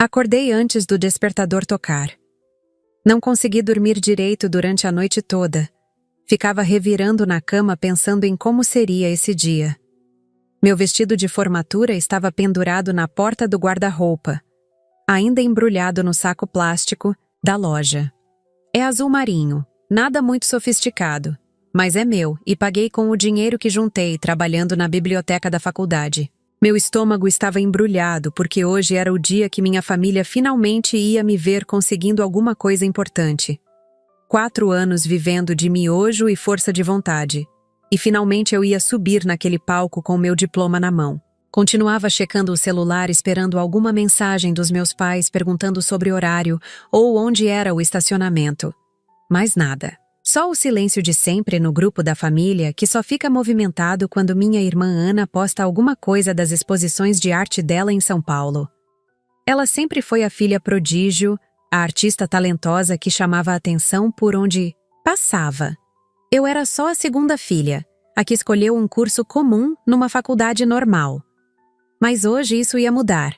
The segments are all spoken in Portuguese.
Acordei antes do despertador tocar. Não consegui dormir direito durante a noite toda. Ficava revirando na cama pensando em como seria esse dia. Meu vestido de formatura estava pendurado na porta do guarda-roupa, ainda embrulhado no saco plástico da loja. É azul marinho, nada muito sofisticado, mas é meu e paguei com o dinheiro que juntei trabalhando na biblioteca da faculdade. Meu estômago estava embrulhado porque hoje era o dia que minha família finalmente ia me ver conseguindo alguma coisa importante. 4 anos vivendo de miojo e força de vontade. E finalmente eu ia subir naquele palco com meu diploma na mão. Continuava checando o celular esperando alguma mensagem dos meus pais perguntando sobre horário ou onde era o estacionamento. Mas nada. Só o silêncio de sempre no grupo da família que só fica movimentado quando minha irmã Ana posta alguma coisa das exposições de arte dela em São Paulo. Ela sempre foi a filha prodígio, a artista talentosa que chamava a atenção por onde passava. Eu era só a segunda filha, a que escolheu um curso comum numa faculdade normal. Mas hoje isso ia mudar.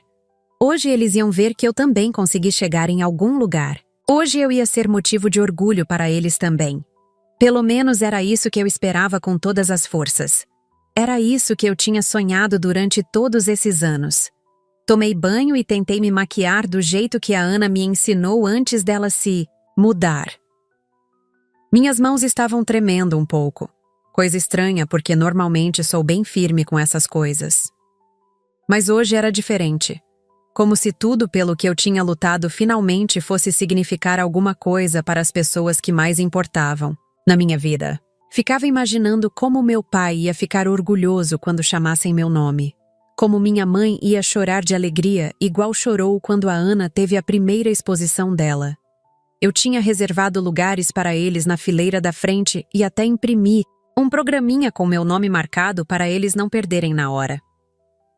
Hoje eles iam ver que eu também consegui chegar em algum lugar. Hoje eu ia ser motivo de orgulho para eles também. Pelo menos era isso que eu esperava com todas as forças. Era isso que eu tinha sonhado durante todos esses anos. Tomei banho e tentei me maquiar do jeito que a Ana me ensinou antes dela se mudar. Minhas mãos estavam tremendo um pouco. Coisa estranha porque normalmente sou bem firme com essas coisas. Mas hoje era diferente. Como se tudo pelo que eu tinha lutado finalmente fosse significar alguma coisa para as pessoas que mais importavam na minha vida. Ficava imaginando como meu pai ia ficar orgulhoso quando chamassem meu nome. Como minha mãe ia chorar de alegria igual chorou quando a Ana teve a primeira exposição dela. Eu tinha reservado lugares para eles na fileira da frente e até imprimi um programinha com meu nome marcado para eles não perderem na hora.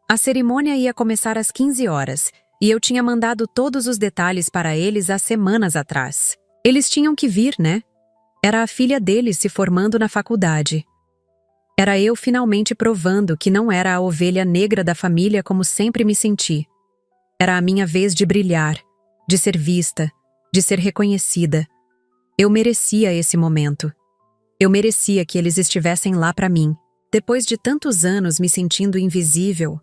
A cerimônia ia começar às 15 horas e eu tinha mandado todos os detalhes para eles há semanas atrás. Eles tinham que vir, né? Era a filha deles se formando na faculdade. Era eu finalmente provando que não era a ovelha negra da família como sempre me senti. Era a minha vez de brilhar, de ser vista, de ser reconhecida. Eu merecia esse momento. Eu merecia que eles estivessem lá para mim. Depois de tantos anos me sentindo invisível,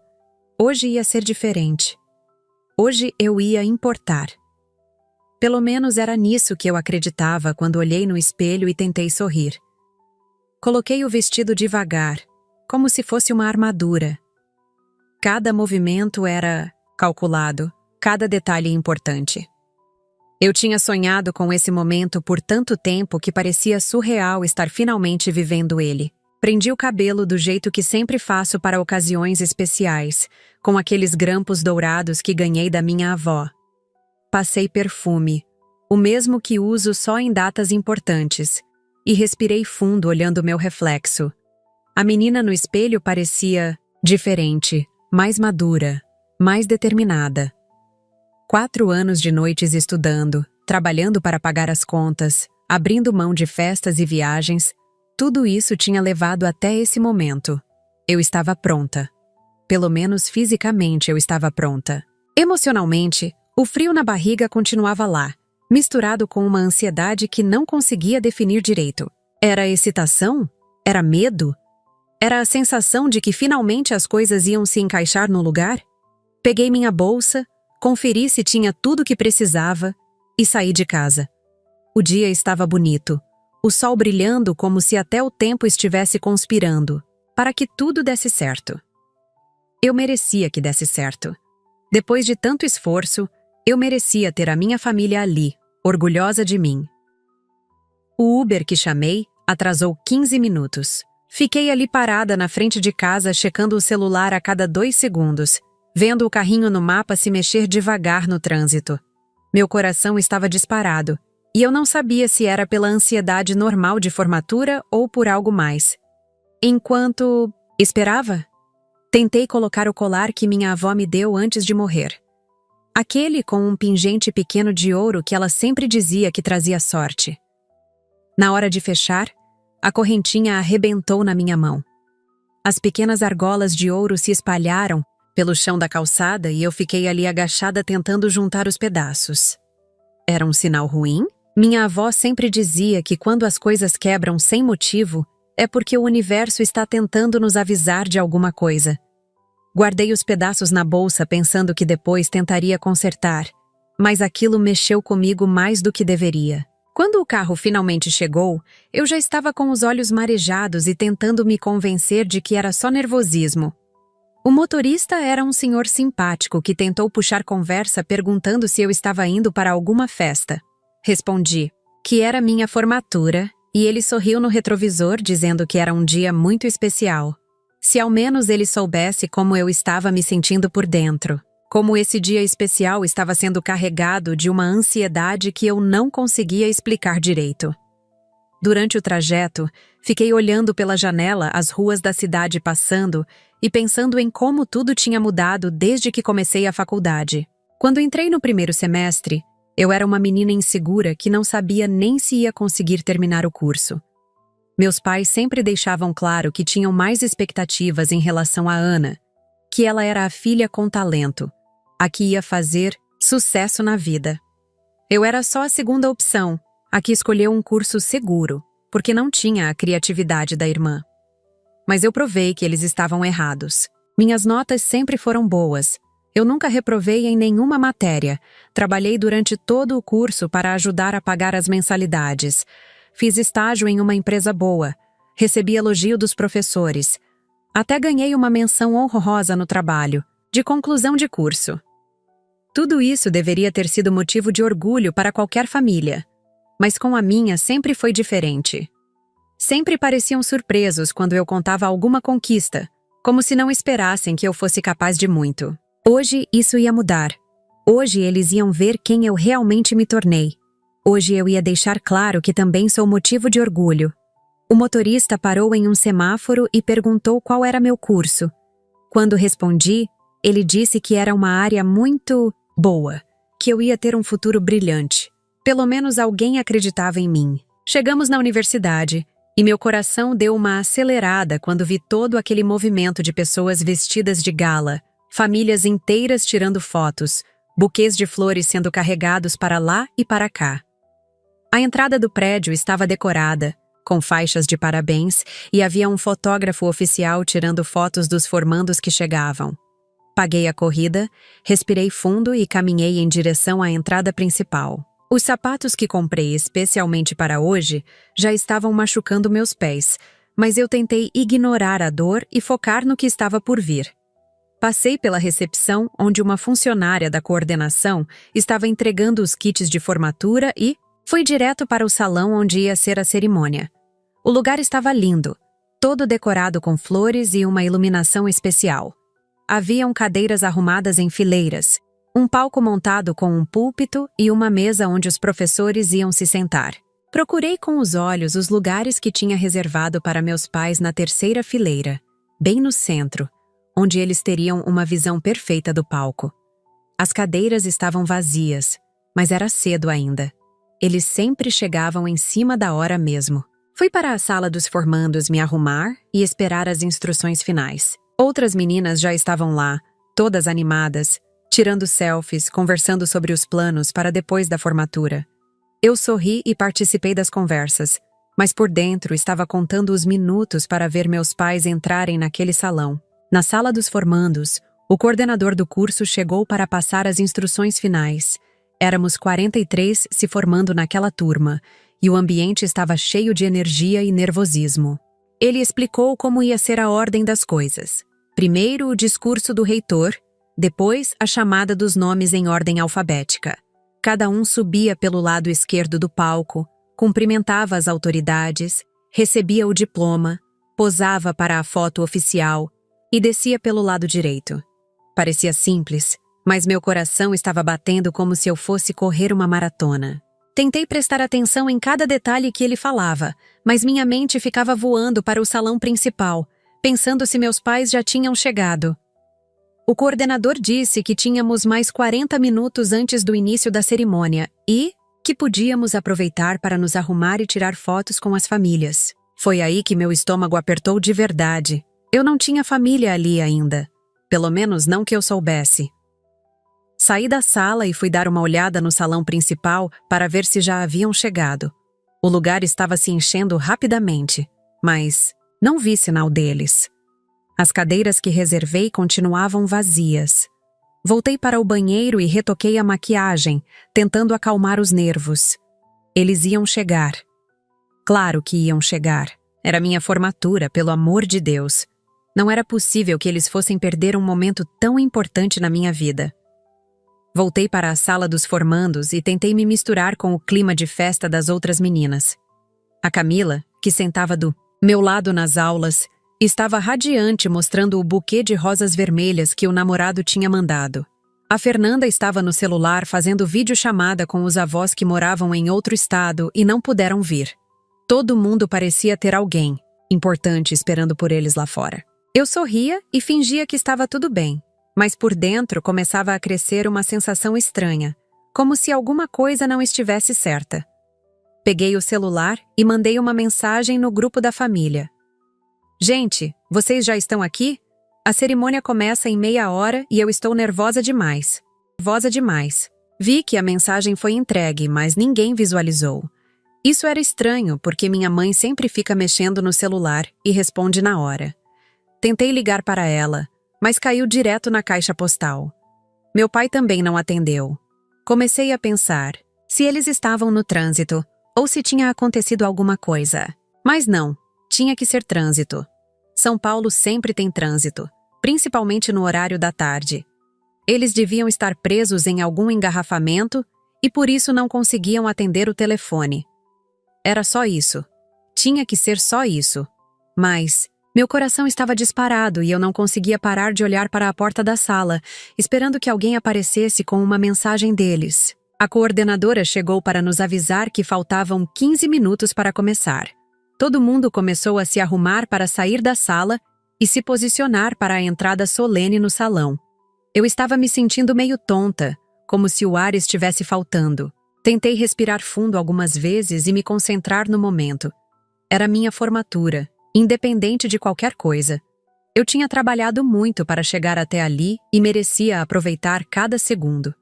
hoje ia ser diferente. Hoje eu ia importar. Pelo menos era nisso que eu acreditava quando olhei no espelho e tentei sorrir. Coloquei o vestido devagar, como se fosse uma armadura. Cada movimento era calculado, cada detalhe importante. Eu tinha sonhado com esse momento por tanto tempo que parecia surreal estar finalmente vivendo ele. Prendi o cabelo do jeito que sempre faço para ocasiões especiais, com aqueles grampos dourados que ganhei da minha avó. Passei perfume, o mesmo que uso só em datas importantes, e respirei fundo olhando meu reflexo. A menina no espelho parecia diferente, mais madura, mais determinada. 4 anos de noites estudando, trabalhando para pagar as contas, abrindo mão de festas e viagens, tudo isso tinha levado até esse momento. Eu estava pronta. Pelo menos fisicamente eu estava pronta. Emocionalmente, o frio na barriga continuava lá, misturado com uma ansiedade que não conseguia definir direito. Era excitação? Era medo? Era a sensação de que finalmente as coisas iam se encaixar no lugar? Peguei minha bolsa, conferi se tinha tudo o que precisava e saí de casa. O dia estava bonito, o sol brilhando como se até o tempo estivesse conspirando, para que tudo desse certo. Eu merecia que desse certo. Depois de tanto esforço, eu merecia ter a minha família ali, orgulhosa de mim. O Uber que chamei atrasou 15 minutos. Fiquei ali parada na frente de casa checando o celular a cada 2 segundos, vendo o carrinho no mapa se mexer devagar no trânsito. Meu coração estava disparado, e eu não sabia se era pela ansiedade normal de formatura ou por algo mais. Enquanto esperava, tentei colocar o colar que minha avó me deu antes de morrer. Aquele com um pingente pequeno de ouro que ela sempre dizia que trazia sorte. Na hora de fechar, a correntinha arrebentou na minha mão. As pequenas argolas de ouro se espalharam, pelo chão da calçada e eu fiquei ali agachada tentando juntar os pedaços. Era um sinal ruim? Minha avó sempre dizia que quando as coisas quebram sem motivo, é porque o universo está tentando nos avisar de alguma coisa. Guardei os pedaços na bolsa pensando que depois tentaria consertar, mas aquilo mexeu comigo mais do que deveria. Quando o carro finalmente chegou, eu já estava com os olhos marejados e tentando me convencer de que era só nervosismo. O motorista era um senhor simpático que tentou puxar conversa perguntando se eu estava indo para alguma festa. Respondi que era minha formatura e ele sorriu no retrovisor dizendo que era um dia muito especial. Se ao menos ele soubesse como eu estava me sentindo por dentro. Como esse dia especial estava sendo carregado de uma ansiedade que eu não conseguia explicar direito. Durante o trajeto, fiquei olhando pela janela as ruas da cidade passando e pensando em como tudo tinha mudado desde que comecei a faculdade. Quando entrei no primeiro semestre, eu era uma menina insegura que não sabia nem se ia conseguir terminar o curso. Meus pais sempre deixavam claro que tinham mais expectativas em relação a Ana, que ela era a filha com talento, a que ia fazer sucesso na vida. Eu era só a segunda opção, a que escolheu um curso seguro, porque não tinha a criatividade da irmã. Mas eu provei que eles estavam errados. Minhas notas sempre foram boas. Eu nunca reprovei em nenhuma matéria. Trabalhei durante todo o curso para ajudar a pagar as mensalidades. Fiz estágio em uma empresa boa. Recebi elogio dos professores. Até ganhei uma menção honrosa no trabalho, de conclusão de curso. Tudo isso deveria ter sido motivo de orgulho para qualquer família. Mas com a minha sempre foi diferente. Sempre pareciam surpresos quando eu contava alguma conquista, como se não esperassem que eu fosse capaz de muito. Hoje isso ia mudar. Hoje eles iam ver quem eu realmente me tornei. Hoje eu ia deixar claro que também sou motivo de orgulho. O motorista parou em um semáforo e perguntou qual era meu curso. Quando respondi, ele disse que era uma área muito boa, que eu ia ter um futuro brilhante. Pelo menos alguém acreditava em mim. Chegamos na universidade e meu coração deu uma acelerada quando vi todo aquele movimento de pessoas vestidas de gala, famílias inteiras tirando fotos, buquês de flores sendo carregados para lá e para cá. A entrada do prédio estava decorada, com faixas de parabéns, e havia um fotógrafo oficial tirando fotos dos formandos que chegavam. Paguei a corrida, respirei fundo e caminhei em direção à entrada principal. Os sapatos que comprei especialmente para hoje já estavam machucando meus pés, mas eu tentei ignorar a dor e focar no que estava por vir. Passei pela recepção, onde uma funcionária da coordenação estava entregando os kits de formatura e fui direto para o salão onde ia ser a cerimônia. O lugar estava lindo, todo decorado com flores e uma iluminação especial. Haviam cadeiras arrumadas em fileiras, um palco montado com um púlpito e uma mesa onde os professores iam se sentar. Procurei com os olhos os lugares que tinha reservado para meus pais na terceira fileira, bem no centro, onde eles teriam uma visão perfeita do palco. As cadeiras estavam vazias, mas era cedo ainda. Eles sempre chegavam em cima da hora mesmo. Fui para a sala dos formandos me arrumar e esperar as instruções finais. Outras meninas já estavam lá, todas animadas, tirando selfies, conversando sobre os planos para depois da formatura. Eu sorri e participei das conversas, mas por dentro estava contando os minutos para ver meus pais entrarem naquele salão. Na sala dos formandos, o coordenador do curso chegou para passar as instruções finais. Éramos 43 se formando naquela turma, e o ambiente estava cheio de energia e nervosismo. Ele explicou como ia ser a ordem das coisas. Primeiro o discurso do reitor, depois a chamada dos nomes em ordem alfabética. Cada um subia pelo lado esquerdo do palco, cumprimentava as autoridades, recebia o diploma, posava para a foto oficial e descia pelo lado direito. Parecia simples, mas meu coração estava batendo como se eu fosse correr uma maratona. Tentei prestar atenção em cada detalhe que ele falava, mas minha mente ficava voando para o salão principal, pensando se meus pais já tinham chegado. O coordenador disse que tínhamos mais 40 minutos antes do início da cerimônia e que podíamos aproveitar para nos arrumar e tirar fotos com as famílias. Foi aí que meu estômago apertou de verdade. Eu não tinha família ali ainda. pelo menos não que eu soubesse. Saí da sala e fui dar uma olhada no salão principal para ver se já haviam chegado. O lugar estava se enchendo rapidamente, mas não vi sinal deles. As cadeiras que reservei continuavam vazias. Voltei para o banheiro e retoquei a maquiagem, tentando acalmar os nervos. Eles iam chegar. Claro que iam chegar. Era minha formatura, pelo amor de Deus. Não era possível que eles fossem perder um momento tão importante na minha vida. Voltei para a sala dos formandos e tentei me misturar com o clima de festa das outras meninas. A Camila, que sentava do meu lado nas aulas, estava radiante mostrando o buquê de rosas vermelhas que o namorado tinha mandado. A Fernanda estava no celular fazendo videochamada com os avós que moravam em outro estado e não puderam vir. Todo mundo parecia ter alguém importante esperando por eles lá fora. Eu sorria e fingia que estava tudo bem, mas por dentro começava a crescer uma sensação estranha, como se alguma coisa não estivesse certa. Peguei o celular e mandei uma mensagem no grupo da família. Gente, vocês já estão aqui? A cerimônia começa em meia hora e eu estou nervosa demais. Nervosa demais. Vi que a mensagem foi entregue, mas ninguém visualizou. Isso era estranho, porque minha mãe sempre fica mexendo no celular e responde na hora. Tentei ligar para ela, mas caiu direto na caixa postal. Meu pai também não atendeu. Comecei a pensar se eles estavam no trânsito ou se tinha acontecido alguma coisa. Mas não, tinha que ser trânsito. São Paulo sempre tem trânsito, principalmente no horário da tarde. Eles deviam estar presos em algum engarrafamento e por isso não conseguiam atender o telefone. Era só isso. Tinha que ser só isso. Mas meu coração estava disparado e eu não conseguia parar de olhar para a porta da sala, esperando que alguém aparecesse com uma mensagem deles. A coordenadora chegou para nos avisar que faltavam 15 minutos para começar. Todo mundo começou a se arrumar para sair da sala e se posicionar para a entrada solene no salão. Eu estava me sentindo meio tonta, como se o ar estivesse faltando. Tentei respirar fundo algumas vezes e me concentrar no momento. Era minha formatura, independente de qualquer coisa. Eu tinha trabalhado muito para chegar até ali e merecia aproveitar cada segundo.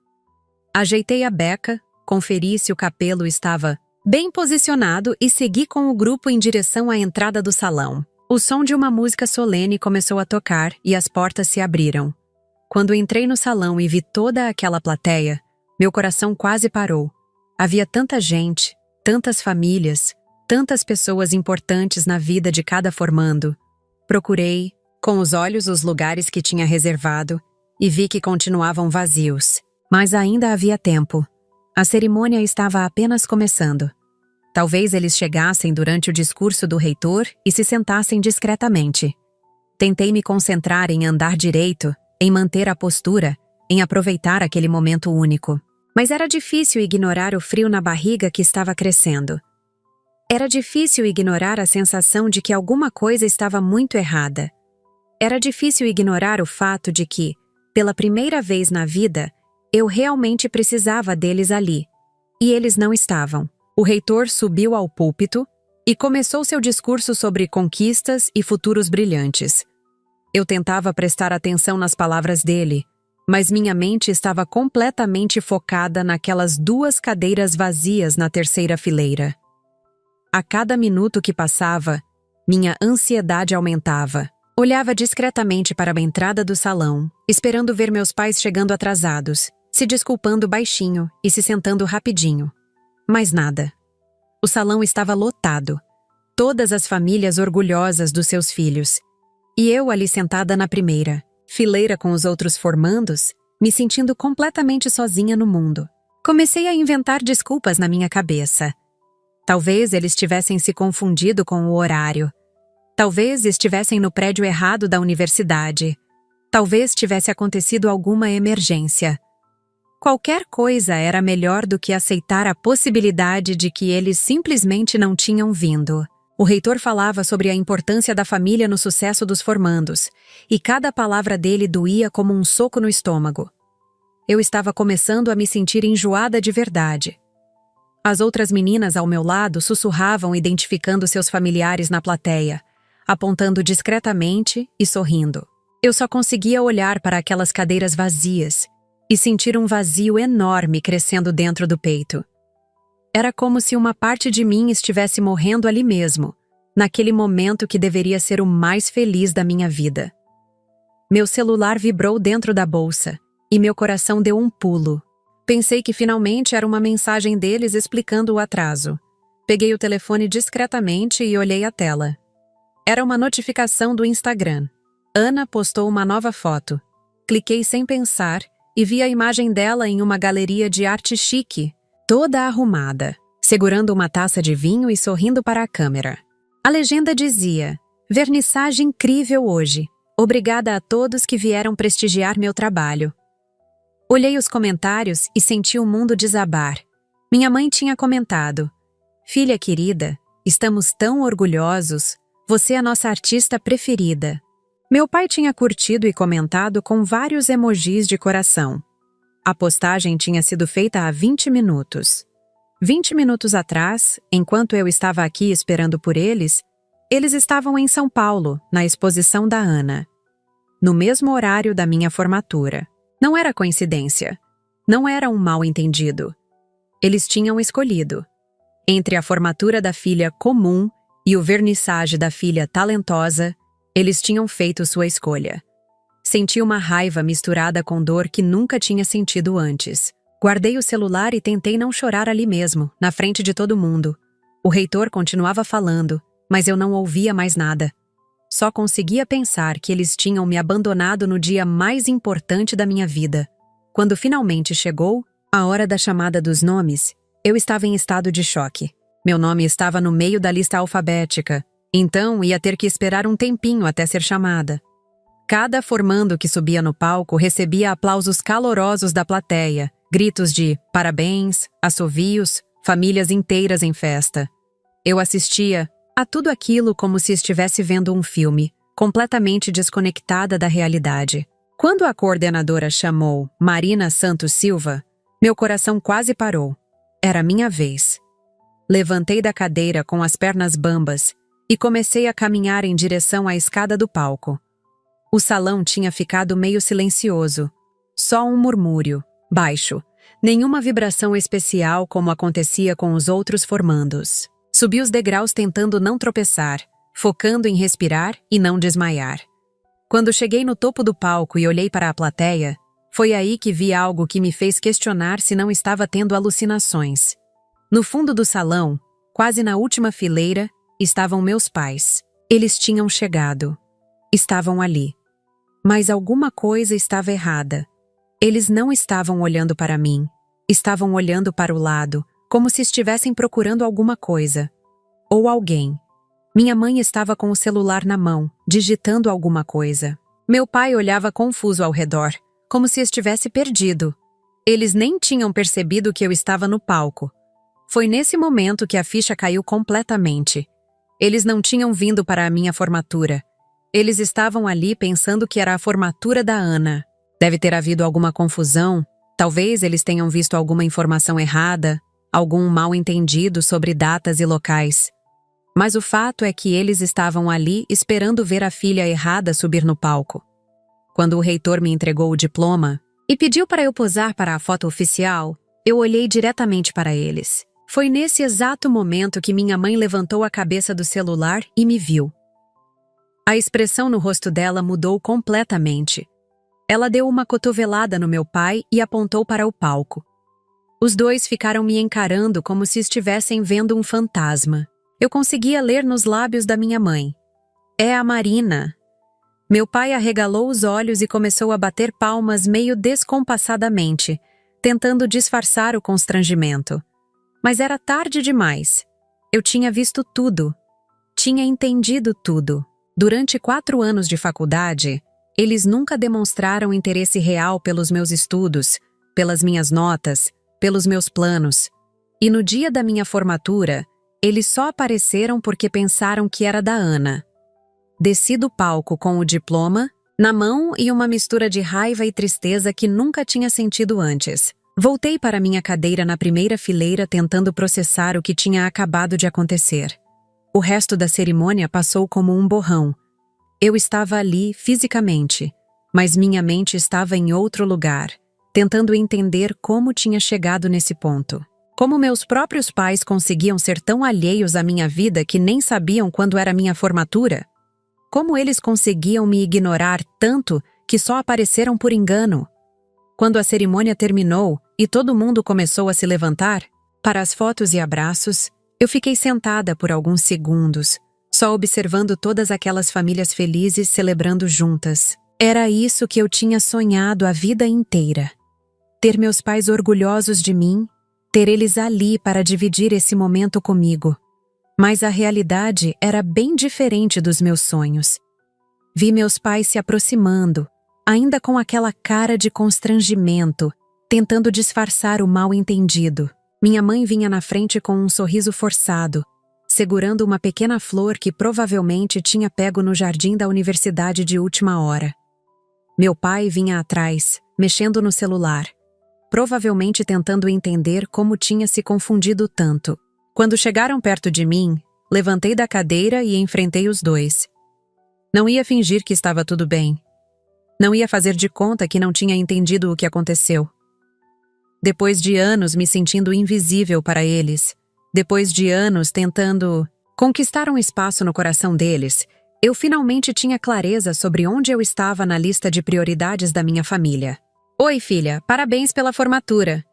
Ajeitei a beca, conferi se o cabelo estava bem posicionado e segui com o grupo em direção à entrada do salão. O som de uma música solene começou a tocar e as portas se abriram. Quando entrei no salão e vi toda aquela plateia, meu coração quase parou. Havia tanta gente, tantas famílias, tantas pessoas importantes na vida de cada formando. Procurei, com os olhos, os lugares que tinha reservado e vi que continuavam vazios. Mas ainda havia tempo. A cerimônia estava apenas começando. Talvez eles chegassem durante o discurso do reitor e se sentassem discretamente. Tentei me concentrar em andar direito, em manter a postura, em aproveitar aquele momento único. Mas era difícil ignorar o frio na barriga que estava crescendo. Era difícil ignorar a sensação de que alguma coisa estava muito errada. Era difícil ignorar o fato de que, pela primeira vez na vida, eu realmente precisava deles ali. E eles não estavam. O reitor subiu ao púlpito e começou seu discurso sobre conquistas e futuros brilhantes. Eu tentava prestar atenção nas palavras dele, mas minha mente estava completamente focada naquelas 2 cadeiras vazias na terceira fileira. A cada minuto que passava, minha ansiedade aumentava. Olhava discretamente para a entrada do salão, esperando ver meus pais chegando atrasados, se desculpando baixinho e se sentando rapidinho. Mas nada. O salão estava lotado. Todas as famílias orgulhosas dos seus filhos. E eu ali sentada na primeira fileira com os outros formandos, me sentindo completamente sozinha no mundo. Comecei a inventar desculpas na minha cabeça. Talvez eles tivessem se confundido com o horário. Talvez estivessem no prédio errado da universidade. Talvez tivesse acontecido alguma emergência. Qualquer coisa era melhor do que aceitar a possibilidade de que eles simplesmente não tinham vindo. O reitor falava sobre a importância da família no sucesso dos formandos, e cada palavra dele doía como um soco no estômago. Eu estava começando a me sentir enjoada de verdade. As outras meninas ao meu lado sussurravam identificando seus familiares na plateia, apontando discretamente e sorrindo. Eu só conseguia olhar para aquelas cadeiras vazias e sentir um vazio enorme crescendo dentro do peito. Era como se uma parte de mim estivesse morrendo ali mesmo, naquele momento que deveria ser o mais feliz da minha vida. Meu celular vibrou dentro da bolsa e meu coração deu um pulo. Pensei que finalmente era uma mensagem deles explicando o atraso. Peguei o telefone discretamente e olhei a tela. Era uma notificação do Instagram. Ana postou uma nova foto. Cliquei sem pensar e vi a imagem dela em uma galeria de arte chique, toda arrumada, segurando uma taça de vinho e sorrindo para a câmera. A legenda dizia: "Vernissage incrível hoje. Obrigada a todos que vieram prestigiar meu trabalho." Olhei os comentários e senti o mundo desabar. Minha mãe tinha comentado: "Filha querida, estamos tão orgulhosos. Você é nossa artista preferida." Meu pai tinha curtido e comentado com vários emojis de coração. A postagem tinha sido feita há 20 minutos. 20 minutos atrás, enquanto eu estava aqui esperando por eles estavam em São Paulo, na exposição da Ana. No mesmo horário da minha formatura. Não era coincidência. Não era um mal-entendido. Eles tinham escolhido. Entre a formatura da filha comum e o vernissage da filha talentosa, eles tinham feito sua escolha. Senti uma raiva misturada com dor que nunca tinha sentido antes. Guardei o celular e tentei não chorar ali mesmo, na frente de todo mundo. O reitor continuava falando, mas eu não ouvia mais nada. Só conseguia pensar que eles tinham me abandonado no dia mais importante da minha vida. Quando finalmente chegou a hora da chamada dos nomes, eu estava em estado de choque. Meu nome estava no meio da lista alfabética, então ia ter que esperar um tempinho até ser chamada. Cada formando que subia no palco recebia aplausos calorosos da plateia, gritos de parabéns, assovios, famílias inteiras em festa. Eu assistia a tudo aquilo como se estivesse vendo um filme, completamente desconectada da realidade. Quando a coordenadora chamou Marina Santos Silva, meu coração quase parou. Era minha vez. Levantei da cadeira com as pernas bambas e comecei a caminhar em direção à escada do palco. O salão tinha ficado meio silencioso. Só um murmúrio, baixo. Nenhuma vibração especial como acontecia com os outros formandos. Subi os degraus tentando não tropeçar, focando em respirar e não desmaiar. Quando cheguei no topo do palco e olhei para a plateia, foi aí que vi algo que me fez questionar se não estava tendo alucinações. No fundo do salão, quase na última fileira, estavam meus pais. Eles tinham chegado. Estavam ali. Mas alguma coisa estava errada. Eles não estavam olhando para mim. Estavam olhando para o lado, como se estivessem procurando alguma coisa. Ou alguém. Minha mãe estava com o celular na mão, digitando alguma coisa. Meu pai olhava confuso ao redor, como se estivesse perdido. Eles nem tinham percebido que eu estava no palco. Foi nesse momento que a ficha caiu completamente. Eles não tinham vindo para a minha formatura. Eles estavam ali pensando que era a formatura da Ana. Deve ter havido alguma confusão. Talvez eles tenham visto alguma informação errada, algum mal-entendido sobre datas e locais. Mas o fato é que eles estavam ali esperando ver a filha errada subir no palco. Quando o reitor me entregou o diploma e pediu para eu posar para a foto oficial, eu olhei diretamente para eles. Foi nesse exato momento que minha mãe levantou a cabeça do celular e me viu. A expressão no rosto dela mudou completamente. Ela deu uma cotovelada no meu pai e apontou para o palco. Os dois ficaram me encarando como se estivessem vendo um fantasma. Eu conseguia ler nos lábios da minha mãe. "É a Marina." Meu pai arregalou os olhos e começou a bater palmas meio descompassadamente, tentando disfarçar o constrangimento. Mas era tarde demais. Eu tinha visto tudo. Tinha entendido tudo. Durante 4 anos de faculdade, eles nunca demonstraram interesse real pelos meus estudos, pelas minhas notas, pelos meus planos. E no dia da minha formatura, eles só apareceram porque pensaram que era da Ana. Desci do palco com o diploma na mão e uma mistura de raiva e tristeza que nunca tinha sentido antes. Voltei para minha cadeira na primeira fileira tentando processar o que tinha acabado de acontecer. O resto da cerimônia passou como um borrão. Eu estava ali fisicamente, mas minha mente estava em outro lugar, tentando entender como tinha chegado nesse ponto. Como meus próprios pais conseguiam ser tão alheios à minha vida que nem sabiam quando era minha formatura? Como eles conseguiam me ignorar tanto que só apareceram por engano? Quando a cerimônia terminou e todo mundo começou a se levantar para as fotos e abraços, eu fiquei sentada por alguns segundos, só observando todas aquelas famílias felizes celebrando juntas. Era isso que eu tinha sonhado a vida inteira. Ter meus pais orgulhosos de mim, ter eles ali para dividir esse momento comigo. Mas a realidade era bem diferente dos meus sonhos. Vi meus pais se aproximando, ainda com aquela cara de constrangimento, tentando disfarçar o mal-entendido. Minha mãe vinha na frente com um sorriso forçado, segurando uma pequena flor que provavelmente tinha pego no jardim da universidade de última hora. Meu pai vinha atrás, mexendo no celular, provavelmente tentando entender como tinha se confundido tanto. Quando chegaram perto de mim, levantei da cadeira e enfrentei os dois. Não ia fingir que estava tudo bem. Não ia fazer de conta que não tinha entendido o que aconteceu. Depois de anos me sentindo invisível para eles, depois de anos tentando conquistar um espaço no coração deles, eu finalmente tinha clareza sobre onde eu estava na lista de prioridades da minha família. Oi, filha, parabéns pela formatura,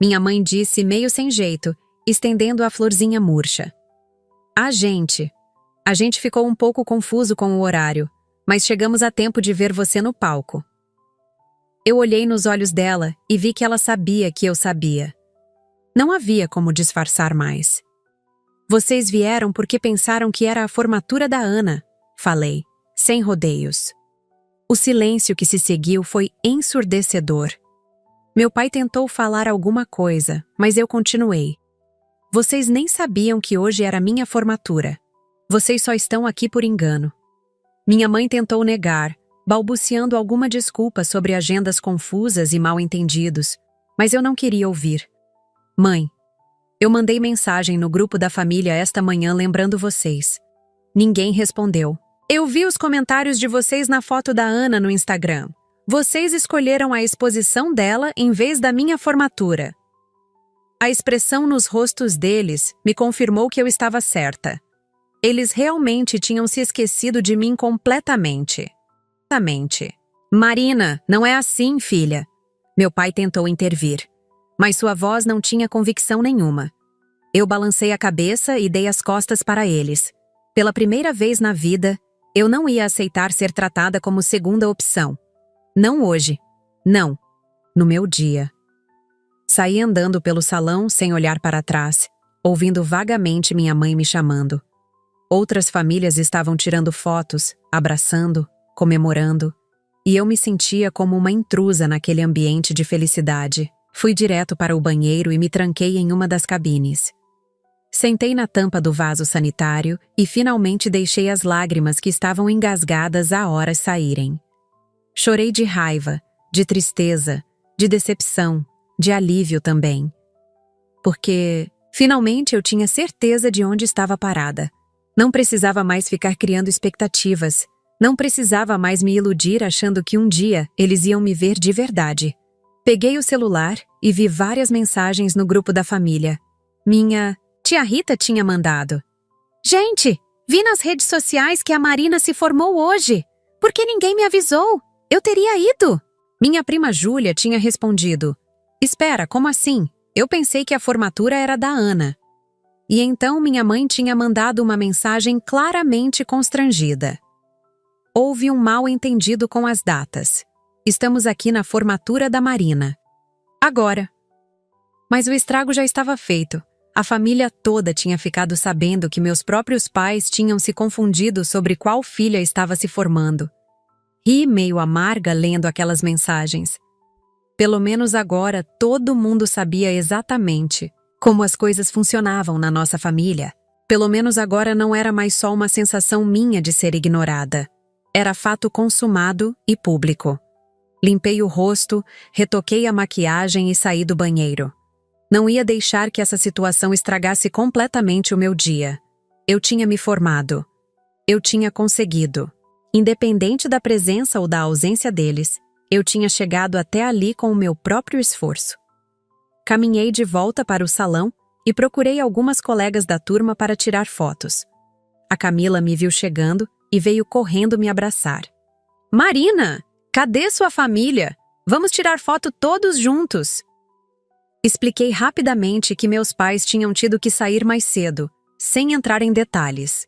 minha mãe disse meio sem jeito, estendendo a florzinha murcha. A gente ficou um pouco confuso com o horário, mas chegamos a tempo de ver você no palco. Eu olhei nos olhos dela e vi que ela sabia que eu sabia. Não havia como disfarçar mais. Vocês vieram porque pensaram que era a formatura da Ana, falei, sem rodeios. O silêncio que se seguiu foi ensurdecedor. Meu pai tentou falar alguma coisa, mas eu continuei. Vocês nem sabiam que hoje era minha formatura. Vocês só estão aqui por engano. Minha mãe tentou negar, balbuciando alguma desculpa sobre agendas confusas e mal-entendidos, mas eu não queria ouvir. Mãe, eu mandei mensagem no grupo da família esta manhã lembrando vocês. Ninguém respondeu. Eu vi os comentários de vocês na foto da Ana no Instagram. Vocês escolheram a exposição dela em vez da minha formatura. A expressão nos rostos deles me confirmou que eu estava certa. Eles realmente tinham se esquecido de mim completamente. Marina, não é assim, filha. Meu pai tentou intervir, mas sua voz não tinha convicção nenhuma. Eu balancei a cabeça e dei as costas para eles. Pela primeira vez na vida, eu não ia aceitar ser tratada como segunda opção. Não hoje. Não. No meu dia. Saí andando pelo salão sem olhar para trás, ouvindo vagamente minha mãe me chamando. Outras famílias estavam tirando fotos, abraçando, comemorando, e eu me sentia como uma intrusa naquele ambiente de felicidade. Fui direto para o banheiro e me tranquei em uma das cabines. Sentei na tampa do vaso sanitário e finalmente deixei as lágrimas que estavam engasgadas há horas saírem. Chorei de raiva, de tristeza, de decepção, de alívio também. Porque, finalmente, eu tinha certeza de onde estava parada. Não precisava mais ficar criando expectativas. Não precisava mais me iludir achando que um dia eles iam me ver de verdade. Peguei o celular e vi várias mensagens no grupo da família. Minha tia Rita tinha mandado. Gente, vi nas redes sociais que a Marina se formou hoje. Por que ninguém me avisou? Eu teria ido. Minha prima Júlia tinha respondido. Espera, como assim? Eu pensei que a formatura era da Ana. E então minha mãe tinha mandado uma mensagem claramente constrangida. Houve um mal-entendido com as datas. Estamos aqui na formatura da Marina. Agora. Mas o estrago já estava feito. A família toda tinha ficado sabendo que meus próprios pais tinham se confundido sobre qual filha estava se formando. Ri meio amarga lendo aquelas mensagens. Pelo menos agora todo mundo sabia exatamente como as coisas funcionavam na nossa família. Pelo menos agora não era mais só uma sensação minha de ser ignorada. Era fato consumado e público. Limpei o rosto, retoquei a maquiagem e saí do banheiro. Não ia deixar que essa situação estragasse completamente o meu dia. Eu tinha me formado. Eu tinha conseguido. Independente da presença ou da ausência deles, eu tinha chegado até ali com o meu próprio esforço. Caminhei de volta para o salão e procurei algumas colegas da turma para tirar fotos. A Camila me viu chegando e veio correndo me abraçar. Marina, cadê sua família? Vamos tirar foto todos juntos. Expliquei rapidamente que meus pais tinham tido que sair mais cedo, sem entrar em detalhes.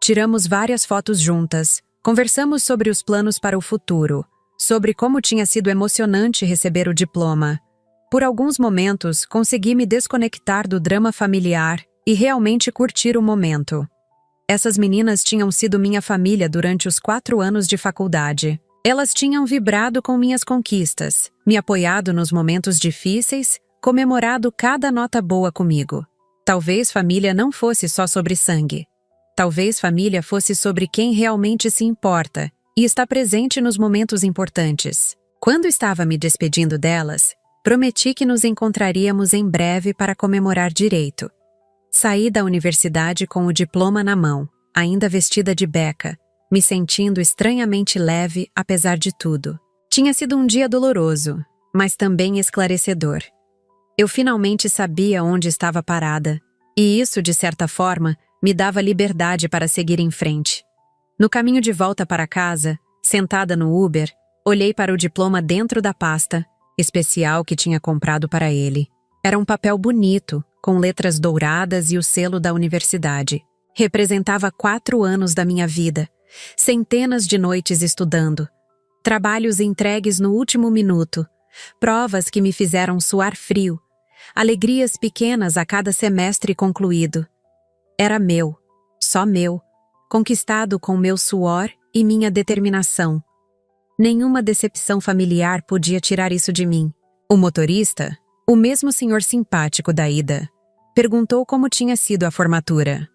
Tiramos várias fotos juntas, conversamos sobre os planos para o futuro, sobre como tinha sido emocionante receber o diploma. Por alguns momentos, consegui me desconectar do drama familiar e realmente curtir o momento. Essas meninas tinham sido minha família durante os 4 anos de faculdade. Elas tinham vibrado com minhas conquistas, me apoiado nos momentos difíceis, comemorado cada nota boa comigo. Talvez família não fosse só sobre sangue. Talvez família fosse sobre quem realmente se importa e está presente nos momentos importantes. Quando estava me despedindo delas, prometi que nos encontraríamos em breve para comemorar direito. Saí da universidade com o diploma na mão, ainda vestida de beca, me sentindo estranhamente leve apesar de tudo. Tinha sido um dia doloroso, mas também esclarecedor. Eu finalmente sabia onde estava parada, e isso, de certa forma, me dava liberdade para seguir em frente. No caminho de volta para casa, sentada no Uber, olhei para o diploma dentro da pasta especial que tinha comprado para ele. Era um papel bonito, com letras douradas e o selo da universidade. Representava 4 anos da minha vida, centenas de noites estudando, trabalhos entregues no último minuto, provas que me fizeram suar frio, alegrias pequenas a cada semestre concluído. Era meu, só meu, conquistado com meu suor e minha determinação. Nenhuma decepção familiar podia tirar isso de mim. O motorista, o mesmo senhor simpático da ida, perguntou como tinha sido a formatura.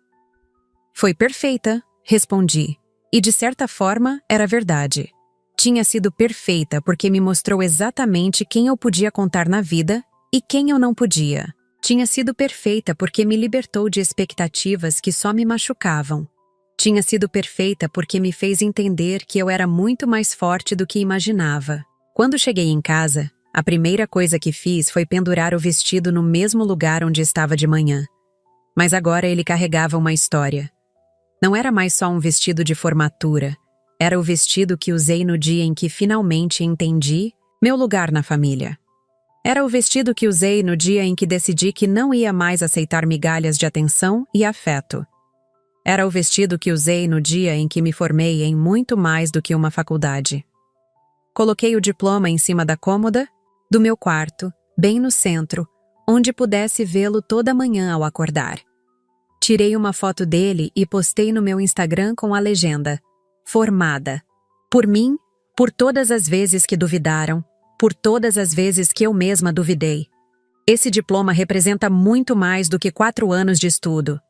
Foi perfeita, respondi, e de certa forma era verdade. Tinha sido perfeita porque me mostrou exatamente quem eu podia contar na vida e quem eu não podia. Tinha sido perfeita porque me libertou de expectativas que só me machucavam. Tinha sido perfeita porque me fez entender que eu era muito mais forte do que imaginava. Quando cheguei em casa, a primeira coisa que fiz foi pendurar o vestido no mesmo lugar onde estava de manhã. Mas agora ele carregava uma história. Não era mais só um vestido de formatura, era o vestido que usei no dia em que finalmente entendi meu lugar na família. Era o vestido que usei no dia em que decidi que não ia mais aceitar migalhas de atenção e afeto. Era o vestido que usei no dia em que me formei em muito mais do que uma faculdade. Coloquei o diploma em cima da cômoda do meu quarto, bem no centro, onde pudesse vê-lo toda manhã ao acordar. Tirei uma foto dele e postei no meu Instagram com a legenda: Formada. Por mim, por todas as vezes que duvidaram, por todas as vezes que eu mesma duvidei. Esse diploma representa muito mais do que 4 anos de estudo.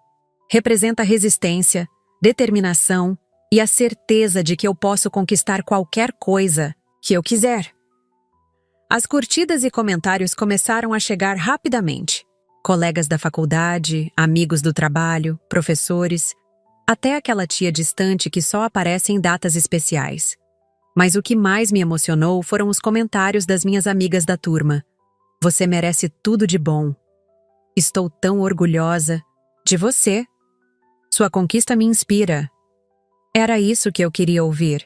Representa resistência, determinação e a certeza de que eu posso conquistar qualquer coisa que eu quiser. As curtidas e comentários começaram a chegar rapidamente. Colegas da faculdade, amigos do trabalho, professores, até aquela tia distante que só aparece em datas especiais. Mas o que mais me emocionou foram os comentários das minhas amigas da turma. Você merece tudo de bom. Estou tão orgulhosa de você. Sua conquista me inspira. Era isso que eu queria ouvir.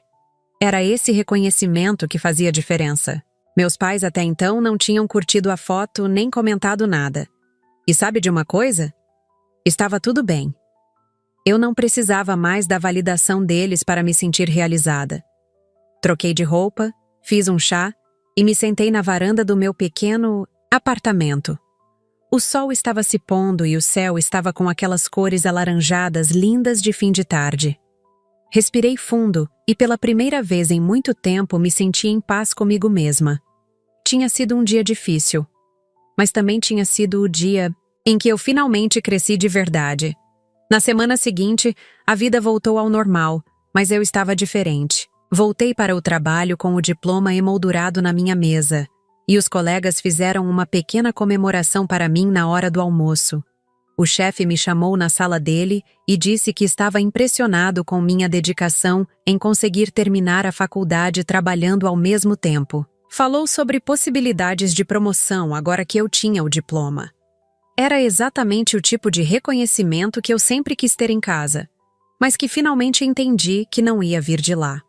Era esse reconhecimento que fazia diferença. Meus pais até então não tinham curtido a foto nem comentado nada. E sabe de uma coisa? Estava tudo bem. Eu não precisava mais da validação deles para me sentir realizada. Troquei de roupa, fiz um chá e me sentei na varanda do meu pequeno apartamento. O sol estava se pondo e o céu estava com aquelas cores alaranjadas lindas de fim de tarde. Respirei fundo e pela primeira vez em muito tempo me senti em paz comigo mesma. Tinha sido um dia difícil, mas também tinha sido o dia em que eu finalmente cresci de verdade. Na semana seguinte, a vida voltou ao normal, mas eu estava diferente. Voltei para o trabalho com o diploma emoldurado na minha mesa, e os colegas fizeram uma pequena comemoração para mim na hora do almoço. O chefe me chamou na sala dele e disse que estava impressionado com minha dedicação em conseguir terminar a faculdade trabalhando ao mesmo tempo. Falou sobre possibilidades de promoção agora que eu tinha o diploma. Era exatamente o tipo de reconhecimento que eu sempre quis ter em casa, mas que finalmente entendi que não ia vir de lá.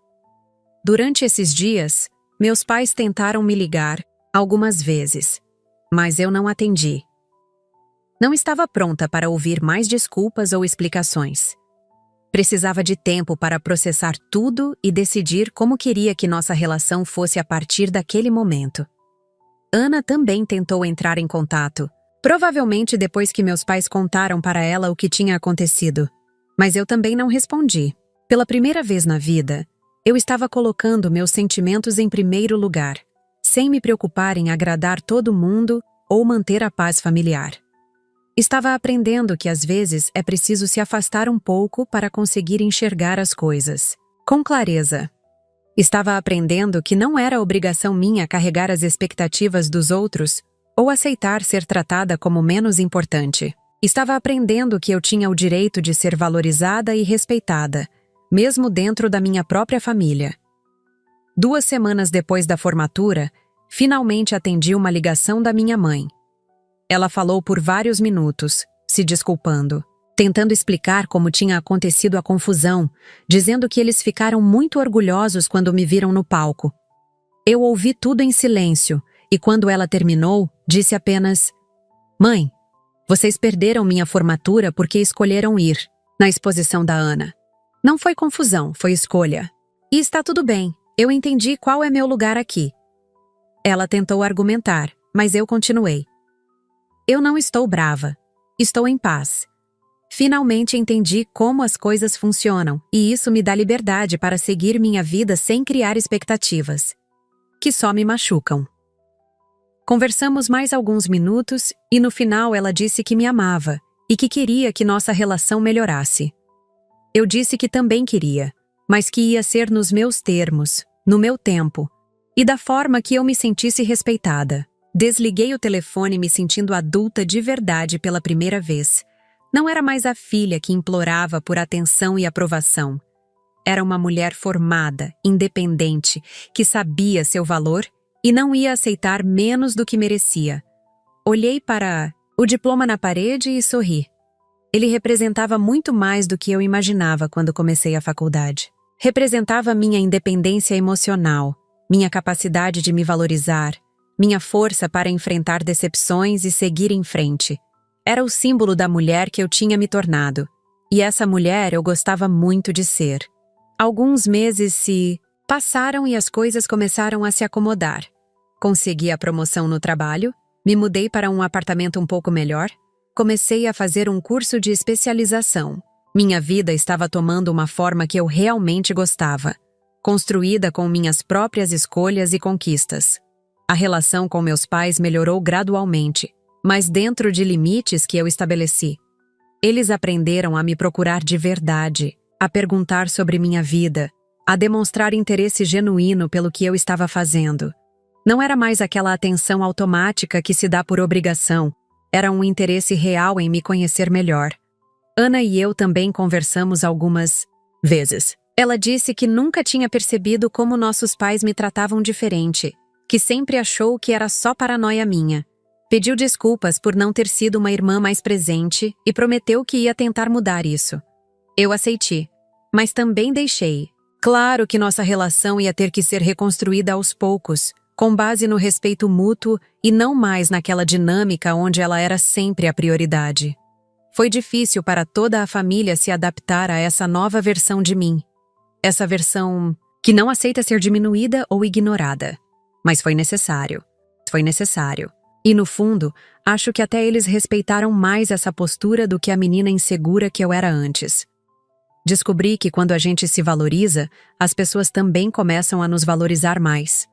Durante esses dias, meus pais tentaram me ligar algumas vezes, mas eu não atendi. Não estava pronta para ouvir mais desculpas ou explicações. Precisava de tempo para processar tudo e decidir como queria que nossa relação fosse a partir daquele momento. Ana também tentou entrar em contato, provavelmente depois que meus pais contaram para ela o que tinha acontecido. Mas eu também não respondi. Pela primeira vez na vida, eu estava colocando meus sentimentos em primeiro lugar, sem me preocupar em agradar todo mundo ou manter a paz familiar. Estava aprendendo que às vezes é preciso se afastar um pouco para conseguir enxergar as coisas com clareza. Estava aprendendo que não era obrigação minha carregar as expectativas dos outros ou aceitar ser tratada como menos importante. Estava aprendendo que eu tinha o direito de ser valorizada e respeitada, mesmo dentro da minha própria família. 2 semanas depois da formatura, finalmente atendi uma ligação da minha mãe. Ela falou por vários minutos, se desculpando, tentando explicar como tinha acontecido a confusão, dizendo que eles ficaram muito orgulhosos quando me viram no palco. Eu ouvi tudo em silêncio e quando ela terminou, disse apenas: "Mãe, vocês perderam minha formatura porque escolheram ir na exposição da Ana. Não foi confusão, foi escolha. E está tudo bem, eu entendi qual é meu lugar aqui." Ela tentou argumentar, mas eu continuei. "Eu não estou brava. Estou em paz. Finalmente entendi como as coisas funcionam e isso me dá liberdade para seguir minha vida sem criar expectativas, que só me machucam." Conversamos mais alguns minutos e no final ela disse que me amava e que queria que nossa relação melhorasse. Eu disse que também queria, mas que ia ser nos meus termos, no meu tempo e da forma que eu me sentisse respeitada. Desliguei o telefone me sentindo adulta de verdade pela primeira vez. Não era mais a filha que implorava por atenção e aprovação. Era uma mulher formada, independente, que sabia seu valor e não ia aceitar menos do que merecia. Olhei para o diploma na parede e sorri. Ele representava muito mais do que eu imaginava quando comecei a faculdade. Representava minha independência emocional, minha capacidade de me valorizar, minha força para enfrentar decepções e seguir em frente. Era o símbolo da mulher que eu tinha me tornado. E essa mulher eu gostava muito de ser. Alguns meses se passaram e as coisas começaram a se acomodar. Consegui a promoção no trabalho, me mudei para um apartamento um pouco melhor, comecei a fazer um curso de especialização. Minha vida estava tomando uma forma que eu realmente gostava, construída com minhas próprias escolhas e conquistas. A relação com meus pais melhorou gradualmente, mas dentro de limites que eu estabeleci. Eles aprenderam a me procurar de verdade, a perguntar sobre minha vida, a demonstrar interesse genuíno pelo que eu estava fazendo. Não era mais aquela atenção automática que se dá por obrigação, era um interesse real em me conhecer melhor. Ana e eu também conversamos algumas vezes. Ela disse que nunca tinha percebido como nossos pais me tratavam diferente, que sempre achou que era só paranoia minha. Pediu desculpas por não ter sido uma irmã mais presente e prometeu que ia tentar mudar isso. Eu aceitei, mas também deixei. Claro que nossa relação ia ter que ser reconstruída aos poucos, com base no respeito mútuo e não mais naquela dinâmica onde ela era sempre a prioridade. Foi difícil para toda a família se adaptar a essa nova versão de mim. Essa versão que não aceita ser diminuída ou ignorada. Mas foi necessário. Foi necessário. E no fundo, acho que até eles respeitaram mais essa postura do que a menina insegura que eu era antes. Descobri que quando a gente se valoriza, as pessoas também começam a nos valorizar mais.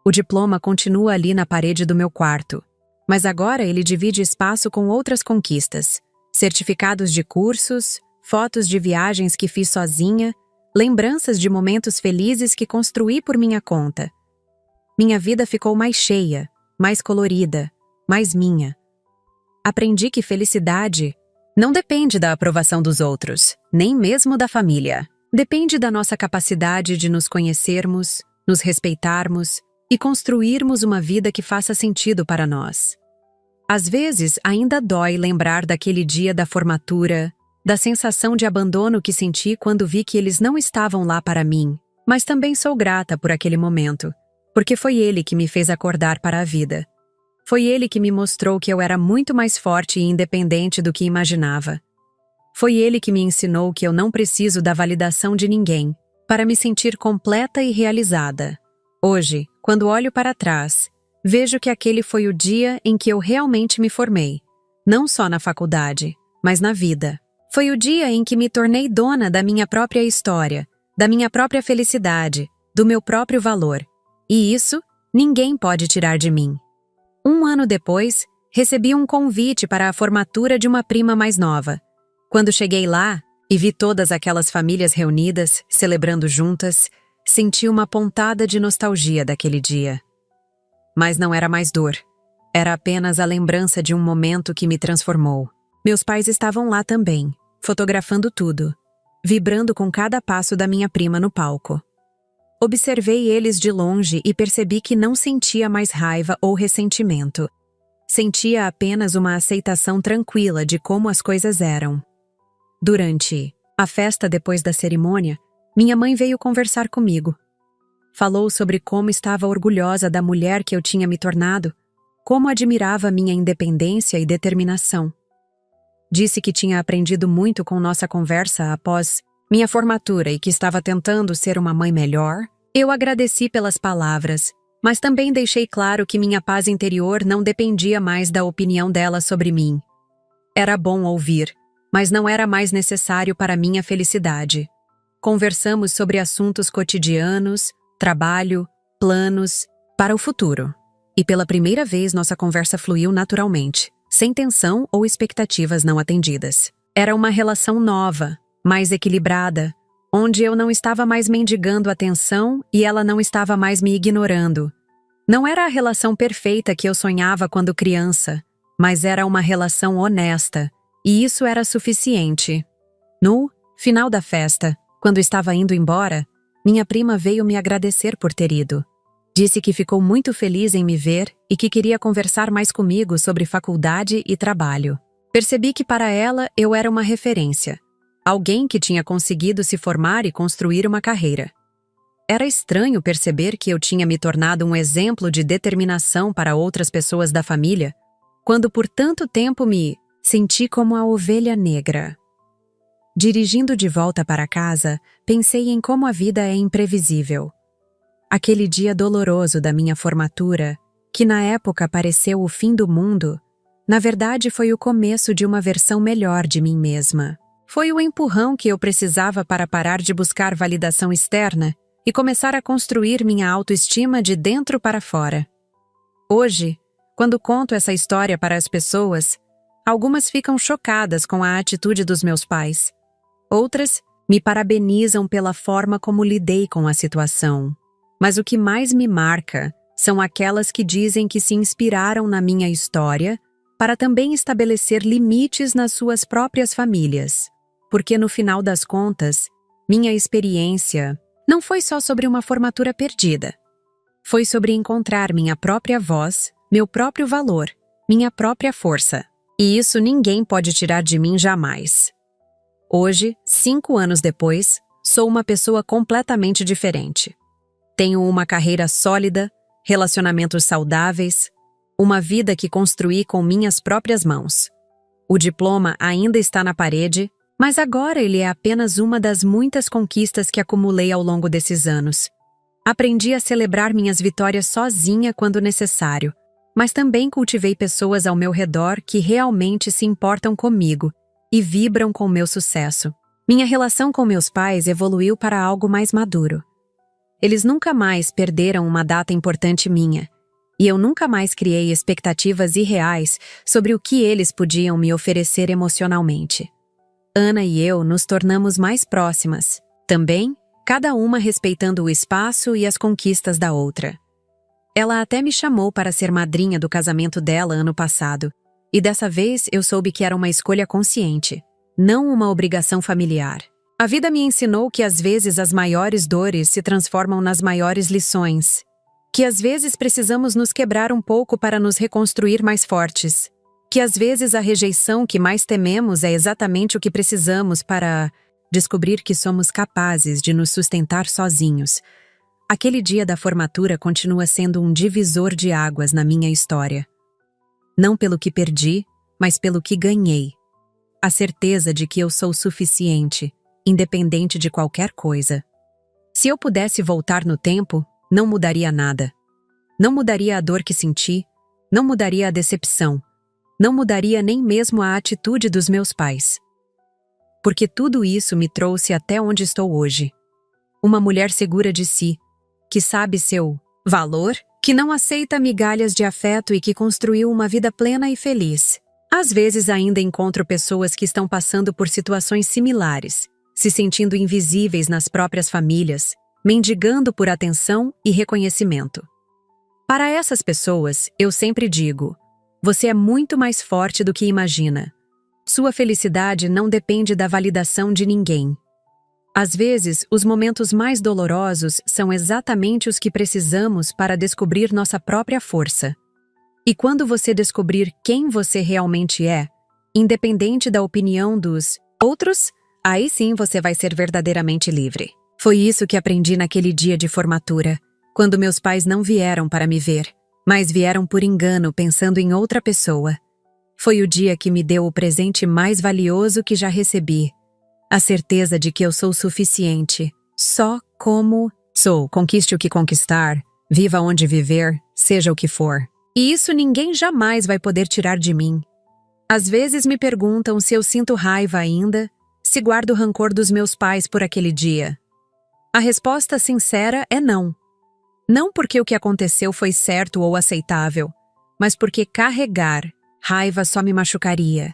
O diploma continua ali na parede do meu quarto, mas agora ele divide espaço com outras conquistas. Certificados de cursos, fotos de viagens que fiz sozinha, lembranças de momentos felizes que construí por minha conta. Minha vida ficou mais cheia, mais colorida, mais minha. Aprendi que felicidade não depende da aprovação dos outros, nem mesmo da família. Depende da nossa capacidade de nos conhecermos, nos respeitarmos e construirmos uma vida que faça sentido para nós. Às vezes, ainda dói lembrar daquele dia da formatura, da sensação de abandono que senti quando vi que eles não estavam lá para mim, mas também sou grata por aquele momento, porque foi ele que me fez acordar para a vida. Foi ele que me mostrou que eu era muito mais forte e independente do que imaginava. Foi ele que me ensinou que eu não preciso da validação de ninguém para me sentir completa e realizada. Hoje, quando olho para trás, vejo que aquele foi o dia em que eu realmente me formei, não só na faculdade, mas na vida. Foi o dia em que me tornei dona da minha própria história, da minha própria felicidade, do meu próprio valor. E isso, ninguém pode tirar de mim. 1 ano depois, recebi um convite para a formatura de uma prima mais nova. Quando cheguei lá e vi todas aquelas famílias reunidas, celebrando juntas, senti uma pontada de nostalgia daquele dia. Mas não era mais dor. Era apenas a lembrança de um momento que me transformou. Meus pais estavam lá também, fotografando tudo, vibrando com cada passo da minha prima no palco. Observei eles de longe e percebi que não sentia mais raiva ou ressentimento. Sentia apenas uma aceitação tranquila de como as coisas eram. Durante a festa depois da cerimônia, minha mãe veio conversar comigo. Falou sobre como estava orgulhosa da mulher que eu tinha me tornado, como admirava minha independência e determinação. Disse que tinha aprendido muito com nossa conversa após minha formatura e que estava tentando ser uma mãe melhor. Eu agradeci pelas palavras, mas também deixei claro que minha paz interior não dependia mais da opinião dela sobre mim. Era bom ouvir, mas não era mais necessário para minha felicidade. Conversamos sobre assuntos cotidianos, trabalho, planos, para o futuro. E pela primeira vez nossa conversa fluiu naturalmente, sem tensão ou expectativas não atendidas. Era uma relação nova, mais equilibrada, onde eu não estava mais mendigando atenção e ela não estava mais me ignorando. Não era a relação perfeita que eu sonhava quando criança, mas era uma relação honesta, e isso era suficiente. No final da festa, quando estava indo embora, minha prima veio me agradecer por ter ido. Disse que ficou muito feliz em me ver e que queria conversar mais comigo sobre faculdade e trabalho. Percebi que para ela eu era uma referência, alguém que tinha conseguido se formar e construir uma carreira. Era estranho perceber que eu tinha me tornado um exemplo de determinação para outras pessoas da família, quando por tanto tempo me senti como a ovelha negra. Dirigindo de volta para casa, pensei em como a vida é imprevisível. Aquele dia doloroso da minha formatura, que na época pareceu o fim do mundo, na verdade foi o começo de uma versão melhor de mim mesma. Foi o empurrão que eu precisava para parar de buscar validação externa e começar a construir minha autoestima de dentro para fora. Hoje, quando conto essa história para as pessoas, algumas ficam chocadas com a atitude dos meus pais. Outras me parabenizam pela forma como lidei com a situação. Mas o que mais me marca são aquelas que dizem que se inspiraram na minha história para também estabelecer limites nas suas próprias famílias. Porque no final das contas, minha experiência não foi só sobre uma formatura perdida. Foi sobre encontrar minha própria voz, meu próprio valor, minha própria força. E isso ninguém pode tirar de mim jamais. Hoje, 5 anos depois, sou uma pessoa completamente diferente. Tenho uma carreira sólida, relacionamentos saudáveis, uma vida que construí com minhas próprias mãos. O diploma ainda está na parede, mas agora ele é apenas uma das muitas conquistas que acumulei ao longo desses anos. Aprendi a celebrar minhas vitórias sozinha quando necessário, mas também cultivei pessoas ao meu redor que realmente se importam comigo e vibram com meu sucesso. Minha relação com meus pais evoluiu para algo mais maduro. Eles nunca mais perderam uma data importante minha, e eu nunca mais criei expectativas irreais sobre o que eles podiam me oferecer emocionalmente. Ana e eu nos tornamos mais próximas, também, cada uma respeitando o espaço e as conquistas da outra. Ela até me chamou para ser madrinha do casamento dela ano passado, E dessa vez eu soube que era uma escolha consciente, não uma obrigação familiar. A vida me ensinou que às vezes as maiores dores se transformam nas maiores lições. Que às vezes precisamos nos quebrar um pouco para nos reconstruir mais fortes. Que às vezes a rejeição que mais tememos é exatamente o que precisamos para descobrir que somos capazes de nos sustentar sozinhos. Aquele dia da formatura continua sendo um divisor de águas na minha história. Não pelo que perdi, mas pelo que ganhei. A certeza de que eu sou suficiente, independente de qualquer coisa. Se eu pudesse voltar no tempo, não mudaria nada. Não mudaria a dor que senti, não mudaria a decepção, não mudaria nem mesmo a atitude dos meus pais. Porque tudo isso me trouxe até onde estou hoje. Uma mulher segura de si, que sabe seu valor, que não aceita migalhas de afeto e que construiu uma vida plena e feliz. Às vezes ainda encontro pessoas que estão passando por situações similares, se sentindo invisíveis nas próprias famílias, mendigando por atenção e reconhecimento. Para essas pessoas, eu sempre digo: você é muito mais forte do que imagina. Sua felicidade não depende da validação de ninguém. Às vezes, os momentos mais dolorosos são exatamente os que precisamos para descobrir nossa própria força. E quando você descobrir quem você realmente é, independente da opinião dos outros, aí sim você vai ser verdadeiramente livre. Foi isso que aprendi naquele dia de formatura, quando meus pais não vieram para me ver, mas vieram por engano pensando em outra pessoa. Foi o dia que me deu o presente mais valioso que já recebi. A certeza de que eu sou suficiente, só como sou. Conquiste o que conquistar, viva onde viver, seja o que for. E isso ninguém jamais vai poder tirar de mim. Às vezes me perguntam se eu sinto raiva ainda, se guardo rancor dos meus pais por aquele dia. A resposta sincera é não. Não porque o que aconteceu foi certo ou aceitável, mas porque carregar raiva só me machucaria.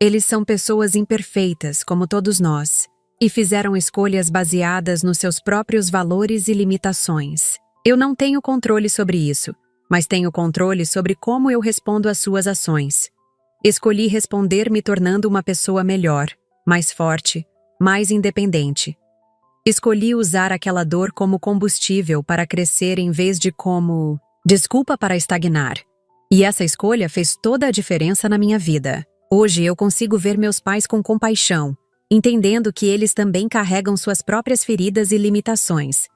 Eles são pessoas imperfeitas, como todos nós, e fizeram escolhas baseadas nos seus próprios valores e limitações. Eu não tenho controle sobre isso, mas tenho controle sobre como eu respondo às suas ações. Escolhi responder me tornando uma pessoa melhor, mais forte, mais independente. Escolhi usar aquela dor como combustível para crescer em vez de como desculpa para estagnar. E essa escolha fez toda a diferença na minha vida. Hoje eu consigo ver meus pais com compaixão, entendendo que eles também carregam suas próprias feridas e limitações.